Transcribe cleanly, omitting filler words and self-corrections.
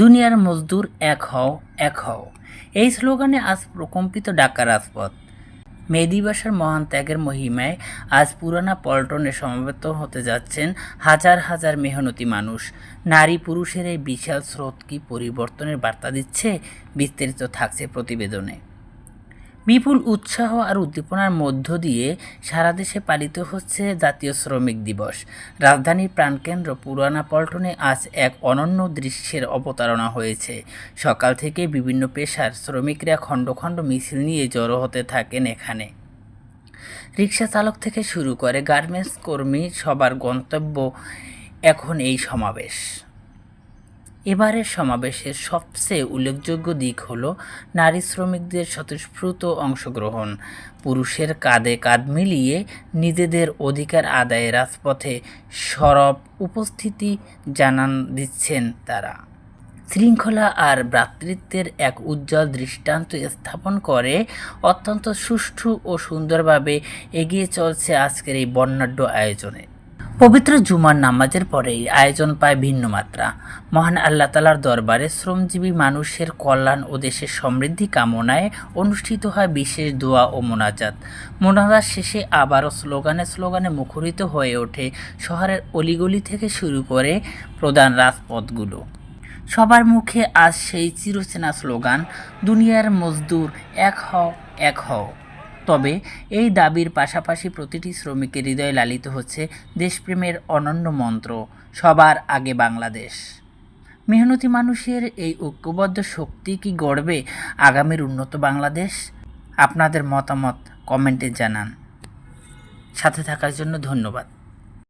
দুনিয়ার মজদুর এক হও, এক হও, এই স্লোগানে আজ প্রকম্পিত ঢাকা রাজপথ। মে দিবসের মহান ত্যাগের মহিমায় আজ পুরানা পল্টনে সমবেত হতে যাচ্ছেন হাজার হাজার মেহনতি মানুষ। নারী পুরুষের এই বিশাল স্রোত কি পরিবর্তনের বার্তা দিচ্ছে? বিস্তারিত থাকছে প্রতিবেদনে। বিপুল উৎসাহ আর উদ্দীপনার মধ্য দিয়ে সারা দেশে পালিত হচ্ছে জাতীয় শ্রমিক দিবস। রাজধানীর প্রাণকেন্দ্র পুরানা পল্টনে আজ এক অনন্য দৃশ্যের অবতারণা হয়েছে। সকাল থেকে বিভিন্ন পেশার শ্রমিকরা খণ্ড খণ্ড মিছিল নিয়ে জড়ো হতে থাকেন এখানে। রিক্সা চালক থেকে শুরু করে গার্মেন্টস কর্মী, সবার গন্তব্য এখন এই সমাবেশ। এবারের সমাবেশের সবচেয়ে উল্লেখযোগ্য দিক হলো নারী শ্রমিকদের স্বতঃস্ফূর্ত অংশগ্রহণ। পুরুষের কাঁধে কাঁধ মিলিয়ে নিজেদের অধিকার আদায়ে রাজপথে সরব উপস্থিতি জানান দিচ্ছেন তারা। শৃঙ্খলা আর ভ্রাতৃত্বের এক উজ্জ্বল দৃষ্টান্ত স্থাপন করে অত্যন্ত সুষ্ঠু ও সুন্দরভাবে এগিয়ে চলছে আজকের এই বর্ণাঢ্য আয়োজনে। পবিত্র জুমার নামাজের পরেই আয়োজন পায় ভিন্ন মাত্রা। মহান আল্লাহ তাআলার দরবারে শ্রমজীবী মানুষের কল্যাণ ও দেশের সমৃদ্ধি কামনায় অনুষ্ঠিত হয় বিশেষ দোয়া ও মোনাজাত। মোনাজাত শেষে আবারও স্লোগানে স্লোগানে মুখরিত হয়ে ওঠে শহরের অলিগলি থেকে শুরু করে প্রধান রাজপথগুলো। সবার মুখে আজ সেই চিরচেনা স্লোগান, দুনিয়ার মজদুর এক হও, এক হও। তবে এই দাবির পাশাপাশি প্রতিটি শ্রমিকের হৃদয়ে লালিত হচ্ছে দেশপ্রেমের অনন্য মন্ত্র, সবার আগে বাংলাদেশ। মেহনতি মানুষের এই ঐক্যবদ্ধ শক্তি কি গড়বে আগামীর উন্নত বাংলাদেশ? আপনাদের মতামত কমেন্টে জানান। সাথে থাকার জন্য ধন্যবাদ।